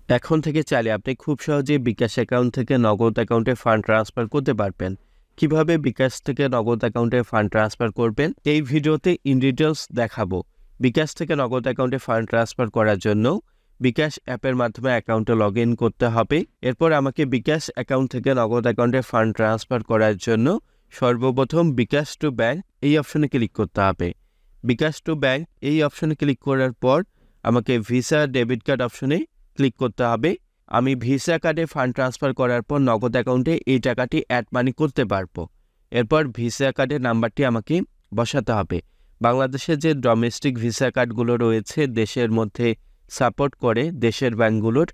এখন থেকে চাইলে আপনি খুব সহজেই বিকাশ অ্যাকাউন্ট থেকে নগদ অ্যাকাউন্টে ফান্ড ট্রান্সফার করতে পারবেন। কিভাবে বিকাশ থেকে নগদ অ্যাকাউন্টে ফান্ড ট্রান্সফার করবেন এই ভিডিওতে ইন ডিটেলস দেখাবো। বিকাশ থেকে নগদ অ্যাকাউন্টে ফান্ড ট্রান্সফার করার জন্য বিকাশ অ্যাপের মাধ্যমে অ্যাকাউন্টে লগ ইন করতে হবে। এরপর আমাকে বিকাশ অ্যাকাউন্ট থেকে নগদ অ্যাকাউন্টে ফান্ড ট্রান্সফার করার জন্য সর্বপ্রথম বিকাশ টু ব্যাংক এই অপশনে ক্লিক করতে হবে। বিকাশ টু ব্যাংক এই অপশনে ক্লিক করার পর আমাকে ভিসা ডেবিট কার্ড অপশনে ক্লিক করতে হবে। আমি ভিসা কার্ডে ফান্ড ট্রান্সফার করার পর নগদ অ্যাকাউন্টে এই টাকাটি অ্যাড মানি করতে পারবো। এরপর ভিসা কার্ডের নাম্বারটি আমাকে বসাতে হবে। বাংলাদেশের যে ডোমেস্টিক ভিসা কার্ডগুলো রয়েছে দেশের মধ্যে সাপোর্ট করে দেশের ব্যাংকগুলোর,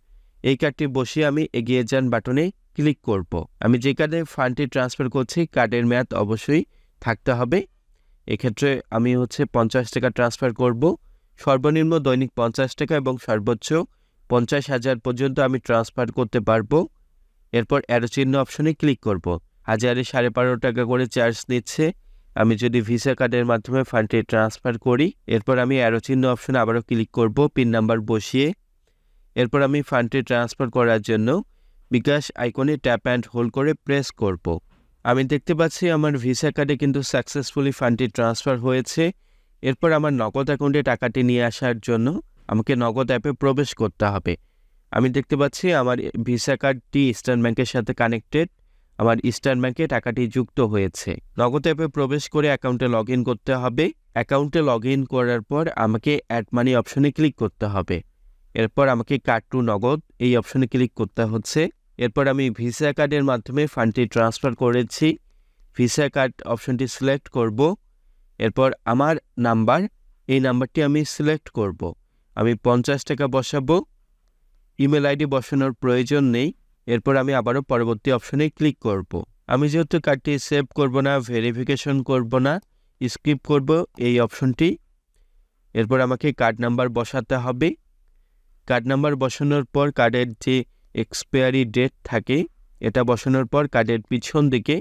এই কার্ডটি বসিয়ে আমি এগিয়ে যান বাটনে ক্লিক করব। আমি যে কার্ডে ফান্ডটি ট্রান্সফার করছি কার্ডের মেয়াদ অবশ্যই থাকতে হবে। এক্ষেত্রে আমি 50 টাকা ট্রান্সফার করব। সর্বনিম্ন দৈনিক 50 টাকা এবং সর্বোচ্চ 50,000 পর্যন্ত আমি ট্রান্সফার করতে পারবো। এরপর অ্যারো চিহ্ন অপশনে ক্লিক করব। 12.5 টাকা করে চার্জ নিচ্ছে আমি যদি ভিসা কার্ডের মাধ্যমে ফান্ডটি ট্রান্সফার করি। এরপর আমি অ্যারো চিহ্ন অপশনে আবারও ক্লিক করব পিন নাম্বার বসিয়ে। এরপর আমি ফান্ডটি ট্রান্সফার করার জন্য বিকাশ আইকনে ট্যাপ অ্যান্ড হোল্ড করে প্রেস করব। আমি দেখতে পাচ্ছি আমার ভিসা কার্ডে কিন্তু সাকসেসফুলি ফান্ডটি ট্রান্সফার হয়েছে। এরপর আমার নগদ অ্যাকাউন্টে টাকাটি নিয়ে আসার জন্য আমাকে নগদ অ্যাপে প্রবেশ করতে হবে। আমি দেখতে পাচ্ছি আমার ভিসা কার্ডটি ইস্টার্ন ব্যাংকের সাথে কানেক্টেড। আমার ইস্টার্ন ব্যাংকে টাকাটি যুক্ত হয়েছে। নগদ অ্যাপে প্রবেশ করে অ্যাকাউন্টে লগ ইন করতে হবে। অ্যাকাউন্টে লগ ইন করার পর আমাকে অ্যাড মানি অপশনে ক্লিক করতে হবে। এরপর আমাকে কার্ড টু নগদ এই অপশনে ক্লিক করতে হচ্ছে। এরপর আমি ভিসা কার্ডের মাধ্যমে ফান্ডটি ট্রান্সফার করেছি। ভিসা কার্ড অপশনটি সিলেক্ট করব। এরপর আমার নাম্বার, এই নাম্বারটি আমি সিলেক্ট করব। আমি 50 টাকা বসাবো। ইমেল আইডি বসানোর প্রয়োজন নেই। এরপর আমি আবারও পরবর্তী অপশনে ক্লিক করব। আমি যেহেতু কার্ডটি সেভ করব না, ভেরিফিকেশন করব না, স্কিপ করব এই অপশনটি। এরপর আমাকে কার্ড নাম্বার বসাতে হবে। কার্ড নাম্বার বসানোর পর কার্ডের যে এক্সপায়ারি ডেট থাকে এটা বসানোর পর কার্ডের পিছন দিকে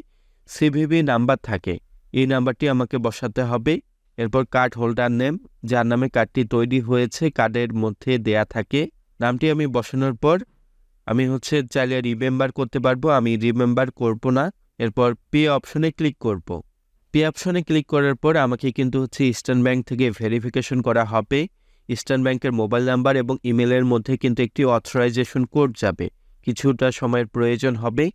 সিভিভি নাম্বার থাকে, এই নাম্বারটি আমাকে বসাতে হবে। এরপর কার্ড হোল্ডার নেম, যার নামে কার্ডটি তৈরি হয়েছে কার্ডের মধ্যে দেয়া থাকে, নামটি আমি বসানোর পর আমি চাইলে রিমেম্বার করতে পারবো, আমি রিমেম্বার করব না। এরপর পে অপশনে ক্লিক করব। পে অপশনে ক্লিক করার পর আমাকে কিন্তু ইস্টার্ন ব্যাংক থেকে ভেরিফিকেশন করা হবে। ইস্টার্ন ব্যাংকের মোবাইল নাম্বার এবং ইমেলের মধ্যে কিন্তু একটি অথরাইজেশন কোড যাবে, কিছুটা সময়ের প্রয়োজন হবে।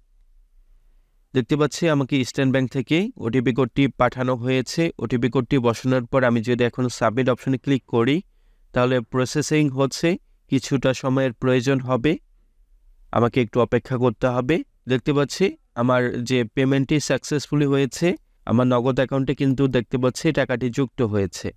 দেখতে পাচ্ছি আমাকে ইস্টার্ন ব্যাংক থেকে ওটিপি কোডটি পাঠানো হয়েছে। ওটিপি কোডটি বসানোর পর আমি যদি এখন সাবমিট অপশনে ক্লিক করি তাহলে প্রসেসিং হচ্ছে, কিছুটা সময়ের প্রয়োজন হবে, আমাকে একটু অপেক্ষা করতে হবে। দেখতে পাচ্ছি আমার যে পেমেন্টটি সাকসেসফুলি হয়েছে, আমার নগদ অ্যাকাউন্টে কিন্তু দেখতে পাচ্ছি টাকাটি যুক্ত হয়েছে।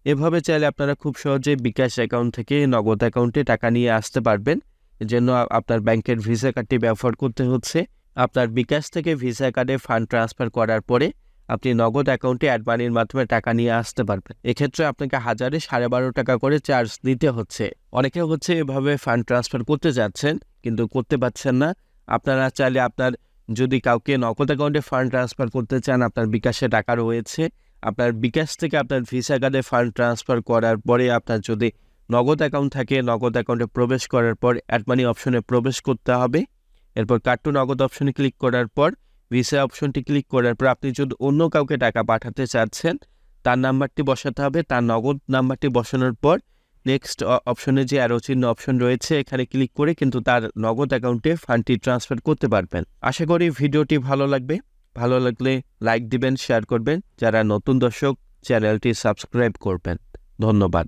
এভাবে চাইলে আপনারা খুব সহজে বিকাশ অ্যাকাউন্ট থেকে নগদ অ্যাকাউন্টে টাকা নিয়ে আসতে পারবেন। এজন্য আপনার ব্যাংকের ভিসা কার্ডটি ব্যবহার করতে হচ্ছে। আপনার বিকাশ থেকে ভিসা কার্ডে ফান্ড ট্রান্সফার করার পরে আপনি নগদ অ্যাকাউন্টে অ্যাড মানির মাধ্যমে টাকা নিয়ে আসতে পারবেন। এক্ষেত্রে আপনাকে 12.5 টাকা করে চার্জ দিতে হচ্ছে। অনেকে এভাবে ফান্ড ট্রান্সফার করতে যাচ্ছেন কিন্তু করতে পারছেন না। আপনারা চাইলে আপনার যদি কাউকে নগদ অ্যাকাউন্টে ফান্ড ট্রান্সফার করতে চান, আপনার বিকাশে টাকা রয়েছে, আপনার বিকাশ থেকে আপনার ভিসা কার্ডে ফান্ড ট্রান্সফার করার পরে আপনার যদি নগদ অ্যাকাউন্ট থাকে, নগদ অ্যাকাউন্টে প্রবেশ করার পর অ্যাড মানি অপশনে প্রবেশ করতে হবে। এরপর কার্ড টু নগদ অপশনে ক্লিক করার পর ভিসা অপশনটি ক্লিক করার পর আপনি যদি অন্য কাউকে টাকা পাঠাতে চাচ্ছেন তার নাম্বারটি বসাতে হবে। তার নগদ নাম্বারটি বসানোর পর নেক্সট অপশনে যে অ্যারো চিহ্ন অপশন রয়েছে এখানে ক্লিক করে কিন্তু তার নগদ অ্যাকাউন্টে ফান্ডটি ট্রান্সফার করতে পারবেন। আশা করি ভিডিওটি ভালো লাগবে। ভালো লাগলে লাইক দিবেন, শেয়ার করবেন। যারা নতুন দর্শক চ্যানেলটি সাবস্ক্রাইব করবেন। ধন্যবাদ।